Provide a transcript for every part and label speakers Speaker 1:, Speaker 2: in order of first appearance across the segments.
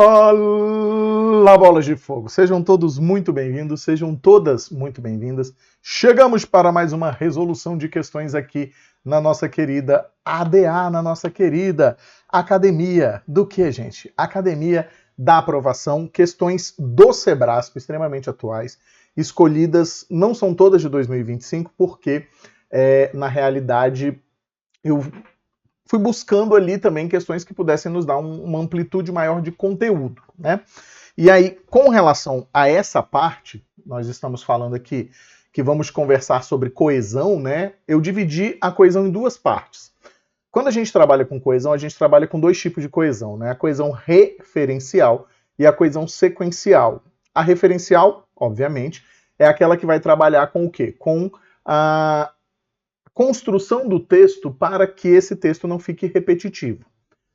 Speaker 1: Olá, bolas de fogo! Sejam todos muito bem-vindos, sejam todas muito bem-vindas. Chegamos para mais uma resolução de questões aqui na nossa querida ADA, na nossa querida Academia do que, gente? Academia da Aprovação, questões do Sebrasp, extremamente atuais, escolhidas, não são todas de 2025, porque, na realidade, eu fui buscando ali também questões que pudessem nos dar uma amplitude maior de conteúdo, né? E aí, com relação a essa parte, nós estamos falando aqui que vamos conversar sobre coesão, né? Eu dividi a coesão em duas partes. Quando a gente trabalha com coesão, a gente trabalha com dois tipos de coesão, né? A coesão referencial e a coesão sequencial. A referencial, obviamente, é aquela que vai trabalhar com o quê? Com a construção do texto para que esse texto não fique repetitivo.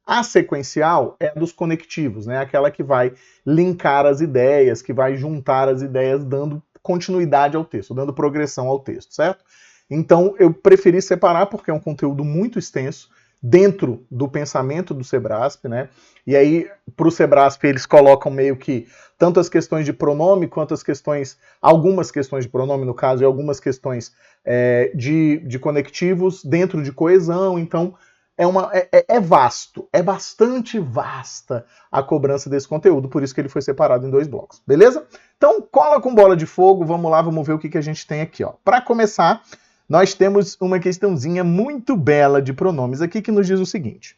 Speaker 1: A sequencial é a dos conectivos, né? Aquela que vai linkar as ideias, que vai juntar as ideias, dando continuidade ao texto, dando progressão ao texto, certo? Então, eu preferi separar porque é um conteúdo muito extenso dentro do pensamento do Sebrasp, né? E aí, para o Sebrasp, eles colocam meio que tanto as questões de pronome quanto as questões, algumas questões de pronome, no caso, e algumas questões de conectivos dentro de coesão. Então, é vasto, é bastante vasta a cobrança desse conteúdo, por isso que ele foi separado em dois blocos, beleza? Então, cola com bola de fogo, vamos lá, vamos ver o que a gente tem aqui, ó. Para começar, nós temos uma questãozinha muito bela de pronomes aqui que nos diz o seguinte: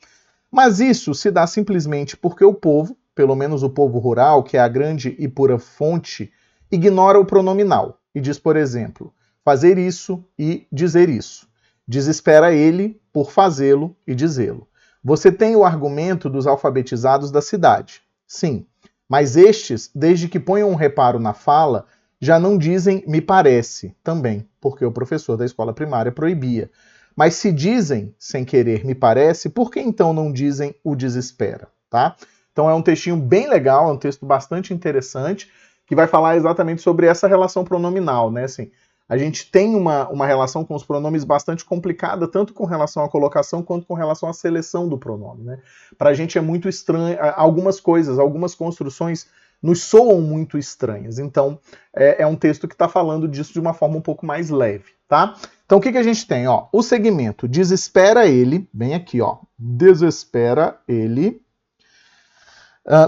Speaker 1: mas isso se dá simplesmente porque o povo, pelo menos o povo rural, que é a grande e pura fonte, ignora o pronominal e diz, por exemplo, fazer isso e dizer isso. Desespera ele por fazê-lo e dizê-lo. Você tem o argumento dos alfabetizados da cidade. Sim, mas estes, desde que ponham um reparo na fala, já não dizem me parece, também, porque o professor da escola primária proibia. Mas se dizem, sem querer, me parece, por que então não dizem o desespera, tá? Então é um textinho bem legal, é um texto bastante interessante, que vai falar exatamente sobre essa relação pronominal, né? Assim, a gente tem uma relação com os pronomes bastante complicada, tanto com relação à colocação quanto com relação à seleção do pronome, né? Pra gente é muito estranho, algumas coisas, algumas construções nos soam muito estranhas. Então, é um texto que está falando disso de uma forma um pouco mais leve, tá? Então, o que a gente tem? Ó, o segmento desespera ele, bem aqui, ó, desespera ele,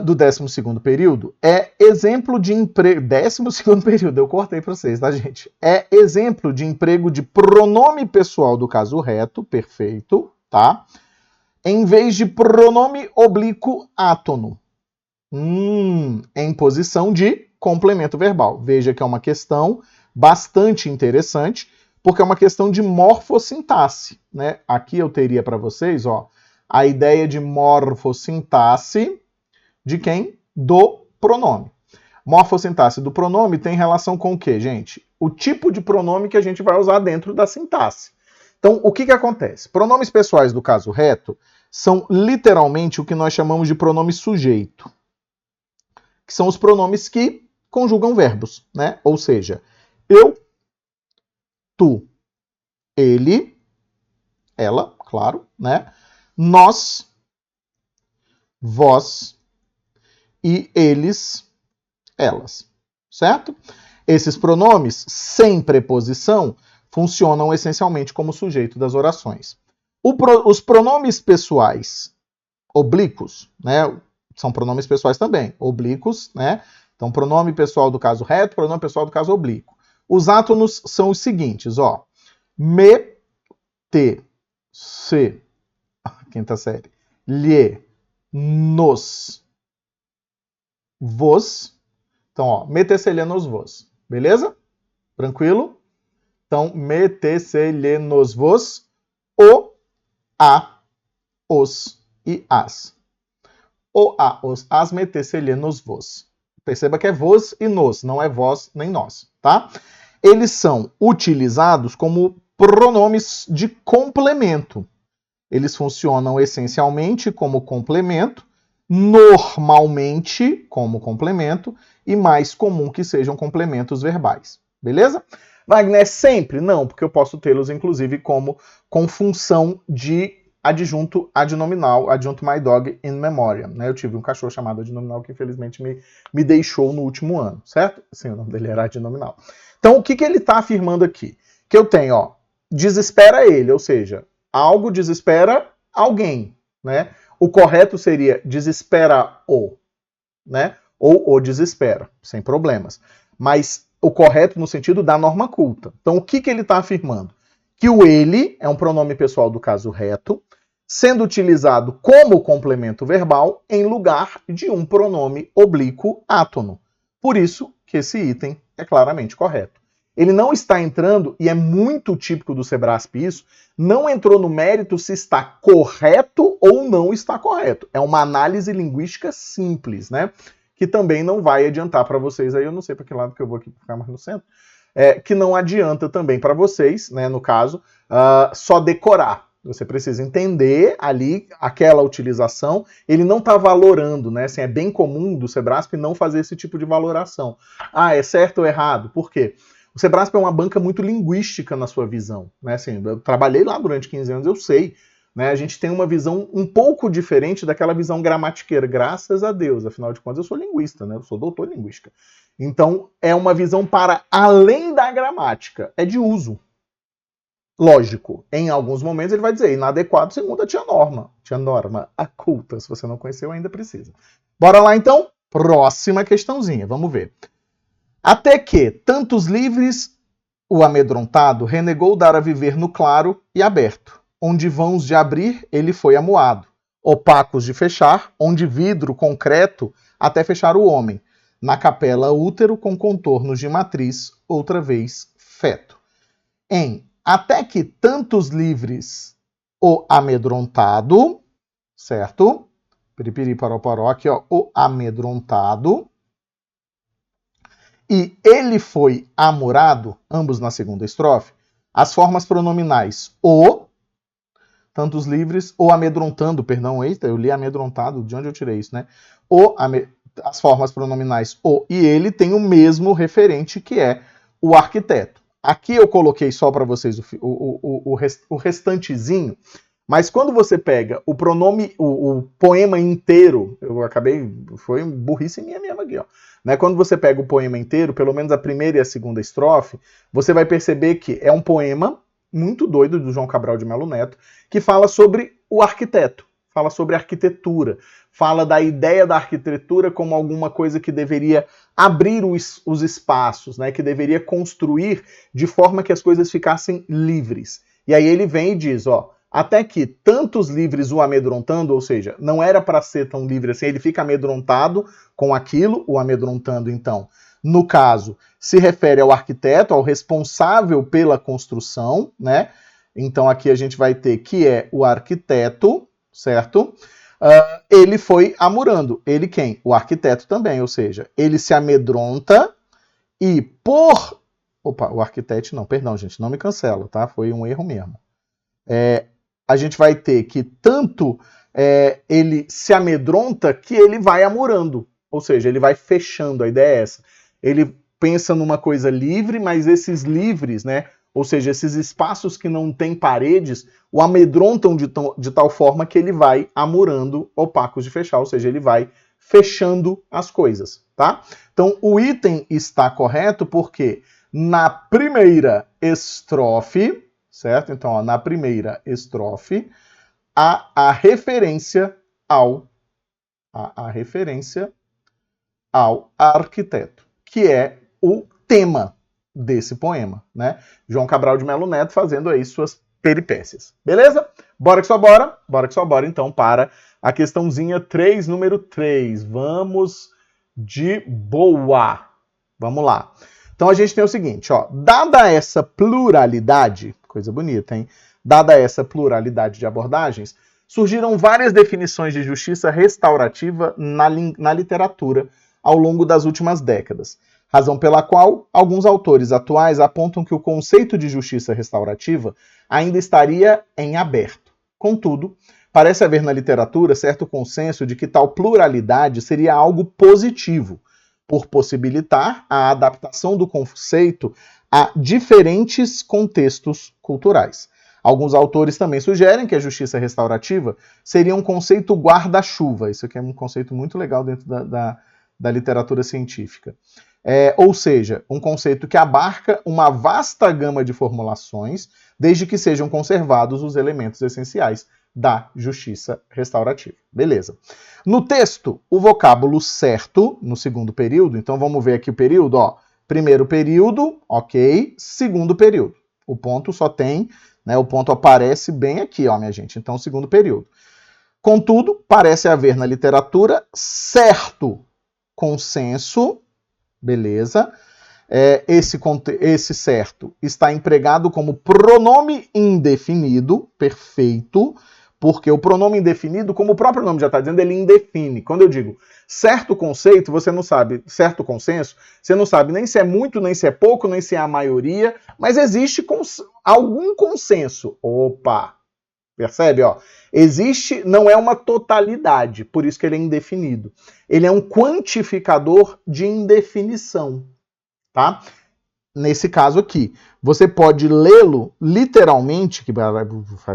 Speaker 1: do 12º período, é exemplo de emprego... 12º período, eu cortei para vocês, tá, gente? É exemplo de emprego de pronome pessoal do caso reto, perfeito, tá? Em vez de pronome oblíquo átono. Em posição de complemento verbal. Veja que é uma questão bastante interessante, porque é uma questão de morfossintaxe, né? Aqui eu teria para vocês, ó, a ideia de morfossintaxe de quem? Do pronome. Morfossintaxe do pronome tem relação com o quê, gente? O tipo de pronome que a gente vai usar dentro da sintaxe. Então, o que acontece? Pronomes pessoais do caso reto são literalmente o que nós chamamos de pronome sujeito, que são os pronomes que conjugam verbos, né? Ou seja, eu, tu, ele, ela, claro, né? Nós, vós e eles, elas, certo? Esses pronomes sem preposição funcionam essencialmente como sujeito das orações. Os pronomes pessoais oblíquos, né? São pronomes pessoais também, oblíquos, né? Então, pronome pessoal do caso reto, pronome pessoal do caso oblíquo. Os átonos são os seguintes, ó. Me, te, se, quinta série, lhe, nos, vos. Então, ó, me, te, se, lhe, nos, vos. Beleza? Tranquilo? Então, me, te, se, lhe, nos, vos, o, a, os e as. O, a, os, as, me, te, se, lhe, nos, vos. Perceba que é vos e nos, não é vós nem nós, tá? Eles são utilizados como pronomes de complemento. Eles funcionam essencialmente como complemento, normalmente como complemento, e mais comum que sejam complementos verbais. Beleza? Wagner, sempre? Não, porque eu posso tê-los, inclusive, como com função de adjunto adnominal, adjunto my dog in memoriam, né? Eu tive um cachorro chamado adnominal que infelizmente me deixou no último ano, certo? Sim, o nome dele era adnominal. Então, o que ele está afirmando aqui? Que eu tenho, ó, desespera ele, ou seja, algo desespera alguém, né? O correto seria desespera-o, né? Ou o desespera, sem problemas. Mas o correto no sentido da norma culta. Então, o que ele está afirmando? Que o ele é um pronome pessoal do caso reto, sendo utilizado como complemento verbal em lugar de um pronome oblíquo átono. Por isso que esse item é claramente correto. Ele não está entrando, e é muito típico do Sebrasp isso, não entrou no mérito se está correto ou não está correto. É uma análise linguística simples, né? Que também não vai adiantar para vocês, aí eu não sei para que lado que eu vou aqui ficar mais no centro, que não adianta também para vocês, né, no caso, só decorar. Você precisa entender ali aquela utilização, ele não está valorando, né? Assim, é bem comum do Sebrasp não fazer esse tipo de valoração. Ah, é certo ou errado? Por quê? O Sebrasp é uma banca muito linguística na sua visão, né? Assim, eu trabalhei lá durante 15 anos, eu sei, né? A gente tem uma visão um pouco diferente daquela visão gramatiqueira, graças a Deus, afinal de contas eu sou linguista, né? Eu sou doutor em linguística. Então, é uma visão para além da gramática, é de uso. Lógico, em alguns momentos ele vai dizer inadequado segundo a tia norma oculta, se você não conheceu ainda precisa. Bora lá então, próxima questãozinha, vamos ver. Até que tantos livres o amedrontado renegou dar a viver no claro e aberto, onde vãos de abrir ele foi amuado, opacos de fechar, onde vidro concreto até fechar o homem, na capela útero com contornos de matriz, outra vez feto. Em até que tantos livres o amedrontado, certo? Piripiri paroporó, aqui ó, o amedrontado, e ele foi amurado, ambos na segunda estrofe, as formas pronominais o, tantos livres, o amedrontando, perdão, eita, eu li amedrontado, de onde eu tirei isso, né? As formas pronominais o e ele tem o mesmo referente que é o arquiteto. Aqui eu coloquei só para vocês o restantezinho, mas quando você pega o pronome, o poema inteiro, eu acabei, foi burrice minha mesmo aqui, ó. Né? Quando você pega o poema inteiro, pelo menos a primeira e a segunda estrofe, você vai perceber que é um poema muito doido do João Cabral de Melo Neto, que fala sobre o arquiteto, fala sobre arquitetura, fala da ideia da arquitetura como alguma coisa que deveria abrir os espaços, né, que deveria construir de forma que as coisas ficassem livres. E aí ele vem e diz, ó, até que tantos livres o amedrontando, ou seja, não era para ser tão livre assim, ele fica amedrontado com aquilo, o amedrontando então. No caso, se refere ao arquiteto, ao responsável pela construção, né? Então aqui a gente vai ter que é o arquiteto, certo? Ele foi amurando. Ele quem? O arquiteto também, ou seja, ele se amedronta e por... Opa, o arquiteto não, perdão, gente, não me cancela, tá? Foi um erro mesmo. A gente vai ter que tanto ele se amedronta que ele vai amurando, ou seja, ele vai fechando, a ideia é essa. Ele pensa numa coisa livre, mas esses livres, né? Ou seja, esses espaços que não têm paredes, o amedrontam de tal forma que ele vai amurando opacos de fechar, ou seja, ele vai fechando as coisas, tá? Então, o item está correto porque na primeira estrofe, certo? Então, ó, na primeira estrofe, há a referência ao arquiteto, que é o tema desse poema, né? João Cabral de Melo Neto fazendo aí suas peripécias. Beleza? Bora que só bora. Bora que só bora, então, para a questãozinha 3, número 3. Vamos de boa. Vamos lá. Então a gente tem o seguinte, ó. Dada essa pluralidade, coisa bonita, hein? Dada essa pluralidade de abordagens, surgiram várias definições de justiça restaurativa na literatura ao longo das últimas décadas. Razão pela qual alguns autores atuais apontam que o conceito de justiça restaurativa ainda estaria em aberto. Contudo, parece haver na literatura certo consenso de que tal pluralidade seria algo positivo, por possibilitar a adaptação do conceito a diferentes contextos culturais. Alguns autores também sugerem que a justiça restaurativa seria um conceito guarda-chuva. Isso aqui é um conceito muito legal dentro da literatura científica. Ou seja, um conceito que abarca uma vasta gama de formulações, desde que sejam conservados os elementos essenciais da justiça restaurativa. Beleza. No texto, o vocábulo certo, no segundo período, então vamos ver aqui o período, ó. Primeiro período, ok. Segundo período. O ponto só tem, né, o ponto aparece bem aqui, ó, minha gente. Então, segundo período. Contudo, parece haver na literatura certo consenso, beleza? Esse certo está empregado como pronome indefinido, perfeito, porque o pronome indefinido, como o próprio nome já está dizendo, ele indefine. Quando eu digo certo conceito, você não sabe, certo consenso, você não sabe nem se é muito, nem se é pouco, nem se é a maioria, mas existe algum consenso. Opa! Percebe? Ó? Existe, não é uma totalidade, por isso que ele é indefinido. Ele é um quantificador de indefinição. Tá? Nesse caso aqui, você pode lê-lo literalmente, que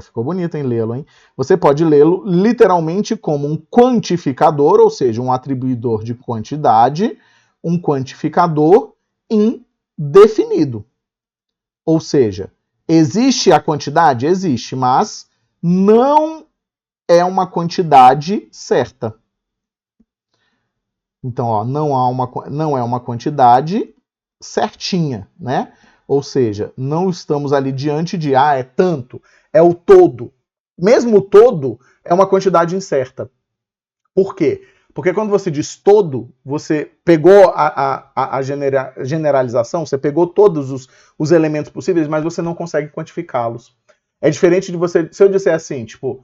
Speaker 1: ficou bonito, hein, lê-lo, hein? Você pode lê-lo literalmente como um quantificador, ou seja, um atribuidor de quantidade, um quantificador indefinido. Ou seja, existe a quantidade? Existe, mas não é uma quantidade certa. Então, ó, não é uma quantidade certinha, né? Ou seja, não estamos ali diante de, é tanto, é o todo. Mesmo o todo é uma quantidade incerta. Por quê? Porque quando você diz todo, você pegou a generalização, você pegou todos os elementos possíveis, mas você não consegue quantificá-los. É diferente de você, se eu disser assim, tipo,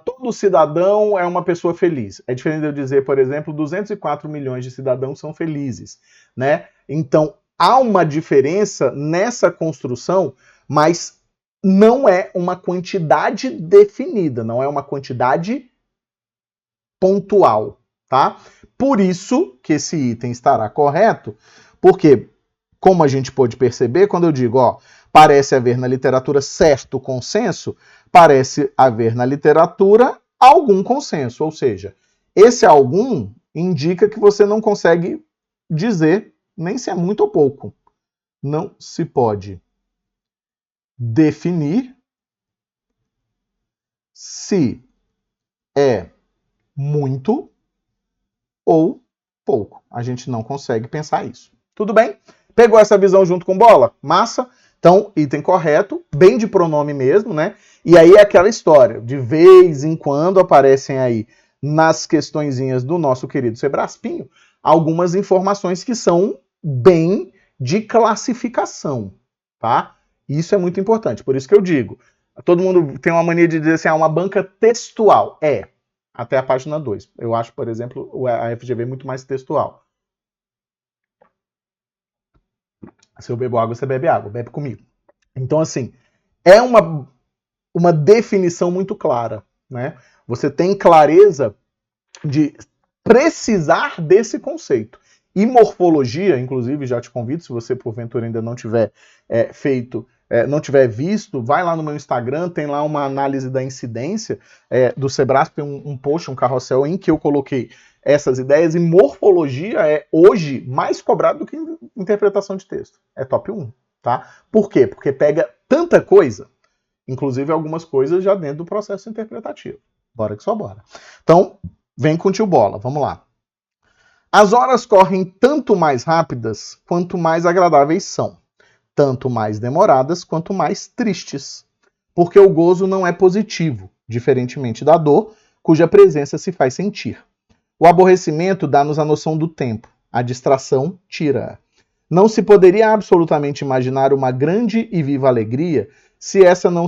Speaker 1: todo cidadão é uma pessoa feliz. É diferente de eu dizer, por exemplo, 204 milhões de cidadãos são felizes, né? Então, há uma diferença nessa construção, mas não é uma quantidade definida, não é uma quantidade pontual, tá? Por isso que esse item estará correto, porque, como a gente pôde perceber, quando eu digo, ó, parece haver na literatura certo consenso, parece haver na literatura algum consenso, ou seja, esse algum indica que você não consegue dizer nem se é muito ou pouco. Não se pode definir se é muito ou pouco. A gente não consegue pensar isso. Tudo bem? Pegou essa visão junto com bola? Massa? Então, item correto, bem de pronome mesmo, né? E aí é aquela história, de vez em quando aparecem aí nas questõezinhas do nosso querido Sebraspinho algumas informações que são bem de classificação, tá? Isso é muito importante, por isso que eu digo, todo mundo tem uma mania de dizer assim, uma banca textual. Até a página 2. Eu acho, por exemplo, a FGV muito mais textual. Se eu bebo água, você bebe água, bebe comigo. Então, assim, é uma definição muito clara, né? Você tem clareza de precisar desse conceito. E morfologia, inclusive, já te convido, se você porventura ainda não tiver não tiver visto, vai lá no meu Instagram, tem lá uma análise da incidência do Sebrasp, um post, um carrossel em que eu coloquei essas ideias, e morfologia é hoje mais cobrado do que interpretação de texto. É top 1, tá? Por quê? Porque pega tanta coisa, inclusive algumas coisas já dentro do processo interpretativo. Bora que só bora. Então, vem com o tio Bola, vamos lá. As horas correm tanto mais rápidas quanto mais agradáveis são, tanto mais demoradas quanto mais tristes, porque o gozo não é positivo, diferentemente da dor, cuja presença se faz sentir. O aborrecimento dá-nos a noção do tempo, a distração tira-a. Não se poderia absolutamente imaginar uma grande e viva alegria se essa não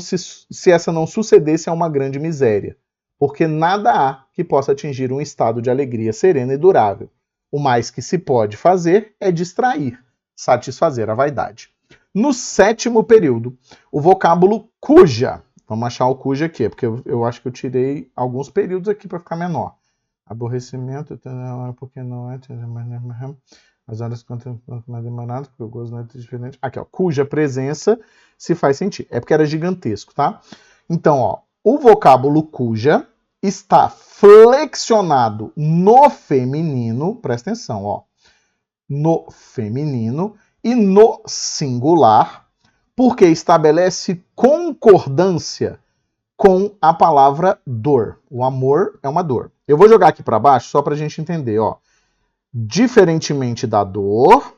Speaker 1: sucedesse a uma grande miséria, porque nada há que possa atingir um estado de alegria serena e durável. O mais que se pode fazer é distrair, satisfazer a vaidade. No 7º período, o vocábulo cuja. Vamos achar o cuja aqui, porque eu acho que eu tirei alguns períodos aqui para ficar menor. Aborrecimento, porque não é... As horas quanto mais demoradas, porque o gozo não é diferente. Aqui, ó, cuja presença se faz sentir. É porque era gigantesco, tá? Então, ó, o vocábulo cuja está flexionado no feminino, presta atenção, ó, no feminino e no singular, porque estabelece concordância com a palavra dor. O amor é uma dor. Eu vou jogar aqui para baixo só para a gente entender, ó. Diferentemente da dor,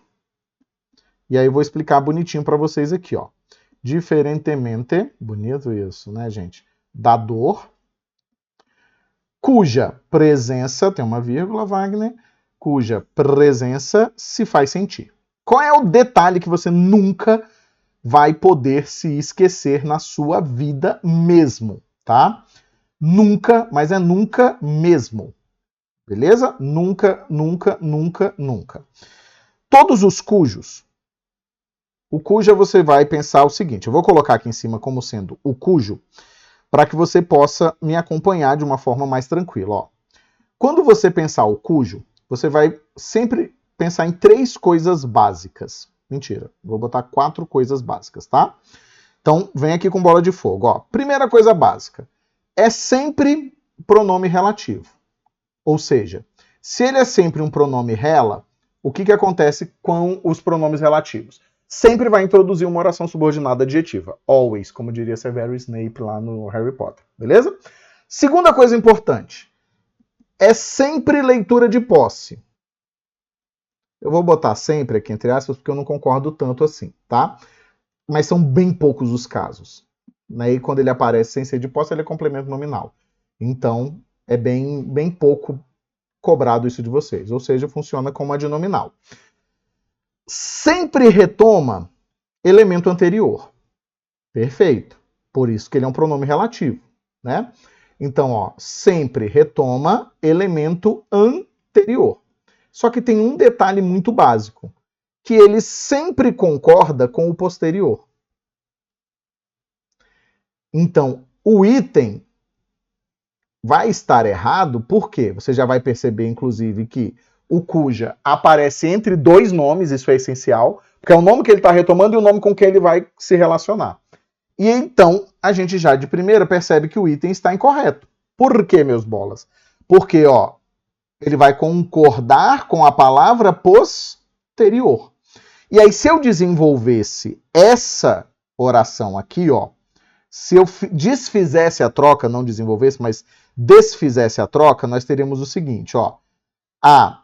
Speaker 1: e aí eu vou explicar bonitinho para vocês aqui, ó. Diferentemente, bonito isso, né, gente? Da dor, cuja presença, tem uma vírgula, Wagner, cuja presença se faz sentir. Qual é o detalhe que você nunca vai poder se esquecer na sua vida mesmo, tá? Nunca, mas é nunca mesmo. Beleza? Nunca, nunca, nunca, nunca. Todos os cujos. O cuja você vai pensar o seguinte, eu vou colocar aqui em cima como sendo o cujo, para que você possa me acompanhar de uma forma mais tranquila. Ó. Quando você pensar o cujo, você vai sempre pensar em 3 coisas básicas. Mentira, vou botar 4 coisas básicas, tá? Então, vem aqui com bola de fogo. Ó. Primeira coisa básica, é sempre pronome relativo. Ou seja, se ele é sempre um pronome rela, o que acontece com os pronomes relativos? Sempre vai introduzir uma oração subordinada adjetiva. Always, como diria Severus Snape lá no Harry Potter. Beleza? Segunda coisa importante. É sempre leitura de posse. Eu vou botar sempre aqui entre aspas, porque eu não concordo tanto assim, tá? Mas são bem poucos os casos. E quando ele aparece sem ser de posse, ele é complemento nominal. Então, é bem pouco cobrado isso de vocês. Ou seja, funciona como adnominal. Sempre retoma elemento anterior. Perfeito. Por isso que ele é um pronome relativo, né? Então, ó, sempre retoma elemento anterior. Só que tem um detalhe muito básico, que ele sempre concorda com o posterior. Então, o item vai estar errado, por quê? Você já vai perceber, inclusive, que o cuja aparece entre 2 nomes, isso é essencial, porque é o nome que ele está retomando e o nome com que ele vai se relacionar. E então, a gente já de primeira percebe que o item está incorreto. Por quê, meus bolas? Porque, ó, ele vai concordar com a palavra posterior. E aí, se eu desenvolvesse essa oração aqui, ó, se eu desfizesse a troca, não desenvolvesse, mas desfizesse a troca, nós teríamos o seguinte, ó. A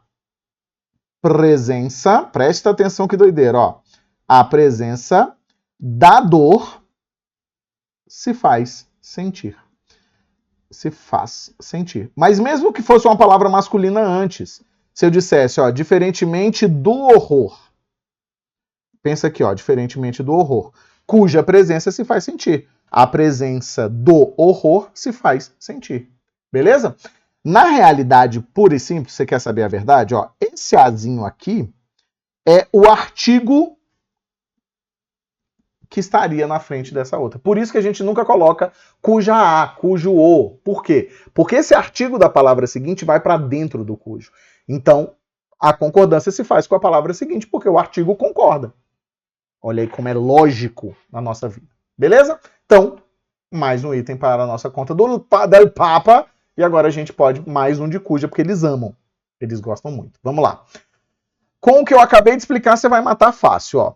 Speaker 1: presença, presta atenção que doideira, ó. A presença da dor se faz sentir. Se faz sentir. Mas mesmo que fosse uma palavra masculina antes, se eu dissesse, ó, diferentemente do horror. Pensa aqui, ó, diferentemente do horror, cuja presença se faz sentir. A presença do horror se faz sentir. Beleza? Na realidade, pura e simples, você quer saber a verdade? Ó, esse azinho aqui é o artigo que estaria na frente dessa outra. Por isso que a gente nunca coloca cuja a, cujo o. Por quê? Porque esse artigo da palavra seguinte vai para dentro do cujo. Então, a concordância se faz com a palavra seguinte, porque o artigo concorda. Olha aí como é lógico na nossa vida. Beleza? Então, mais um item para a nossa conta do Papa. E agora a gente pode mais um de cuja, porque eles amam. Eles gostam muito. Vamos lá. Com o que eu acabei de explicar, você vai matar fácil, ó.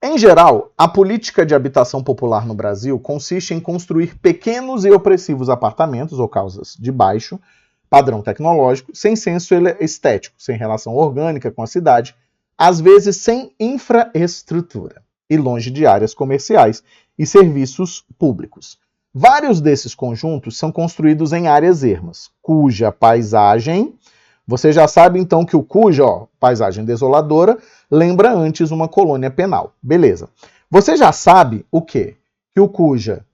Speaker 1: Em geral, a política de habitação popular no Brasil consiste em construir pequenos e opressivos apartamentos ou casas de baixo padrão tecnológico, sem senso estético, sem relação orgânica com a cidade, às vezes sem infraestrutura e longe de áreas comerciais e serviços públicos. Vários desses conjuntos são construídos em áreas ermas, cuja paisagem, você já sabe então que o cuja, ó, paisagem desoladora, lembra antes uma colônia penal. Beleza. Você já sabe o quê? Que o cuja,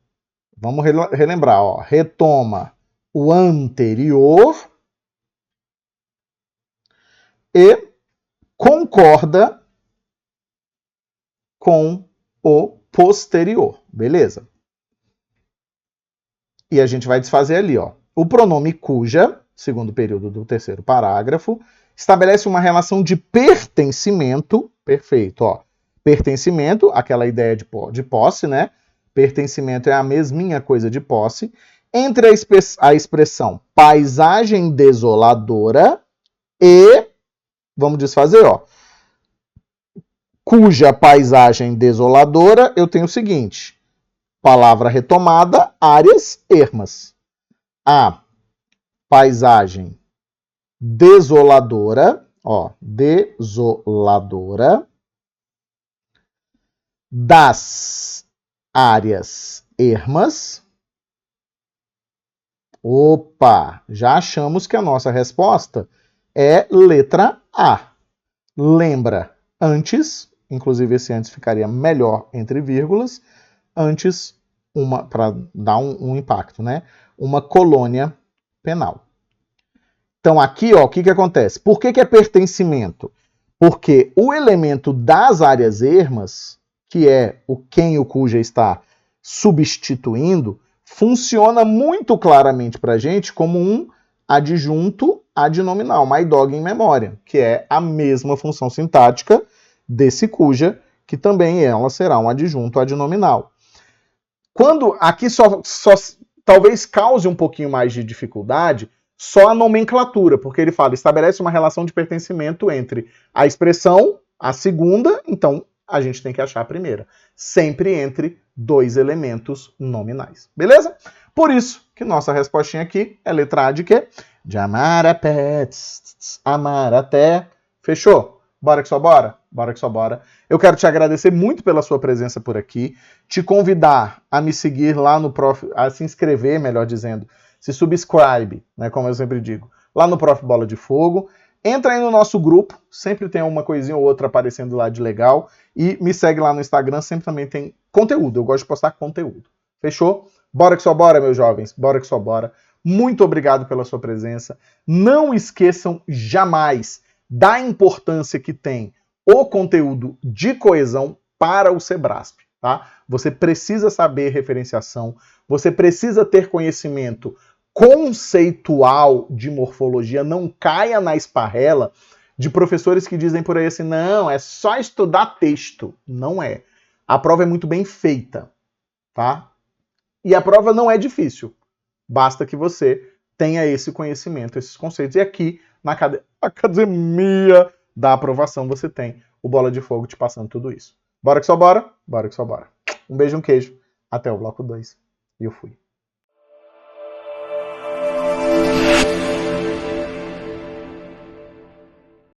Speaker 1: vamos relembrar, ó, retoma o anterior e concorda com o posterior. Beleza? E a gente vai desfazer ali, ó. O pronome cuja, segundo período do terceiro parágrafo, estabelece uma relação de pertencimento, perfeito, ó. Pertencimento, aquela ideia de posse, né? Pertencimento é a mesminha coisa de posse, entre a expressão paisagem desoladora e, vamos desfazer, ó, cuja paisagem desoladora, eu tenho o seguinte, palavra retomada, áreas ermas. A paisagem desoladora, ó, desoladora das áreas ermas. Opa, já achamos que a nossa resposta é letra A. Lembra, antes, inclusive esse antes ficaria melhor entre vírgulas, antes, para dar um impacto, né? Uma colônia penal. Então aqui, ó, o que acontece? Por que é pertencimento? Porque o elemento das áreas ermas, que é o quem o cuja está substituindo, funciona muito claramente para a gente como um adjunto adnominal, my dog in memória, que é a mesma função sintática desse cuja, que também ela será um adjunto adnominal. Quando aqui só talvez cause um pouquinho mais de dificuldade só a nomenclatura, porque ele fala, estabelece uma relação de pertencimento entre a expressão, a segunda, então a gente tem que achar a primeira. Sempre entre dois elementos nominais. Beleza? Por isso que nossa respostinha aqui é letra A de quê? De amar a pé, amar até. Fechou? Bora que só bora? Bora que só bora. Eu quero te agradecer muito pela sua presença por aqui, te convidar a me seguir lá no Prof, a se inscrever, melhor dizendo, se subscribe, né, como eu sempre digo, lá no Prof Bola de Fogo. Entra aí no nosso grupo, sempre tem uma coisinha ou outra aparecendo lá de legal. E me segue lá no Instagram, sempre também tem conteúdo. Eu gosto de postar conteúdo. Fechou? Bora que só bora, meus jovens. Bora que só bora. Muito obrigado pela sua presença. Não esqueçam jamais da importância que tem o conteúdo de coesão para o Sebrasp, tá? Você precisa saber referenciação, você precisa ter conhecimento conceitual de morfologia, não caia na esparrela de professores que dizem por aí assim, não, é só estudar texto. Não é. A prova é muito bem feita, tá? E a prova não é difícil. Basta que você tenha esse conhecimento, esses conceitos. E aqui, na academia da aprovação, você tem o Bola de Fogo te passando tudo isso. Bora que só bora? Bora que só bora. Um beijo, um queijo. Até o bloco 2. E eu fui.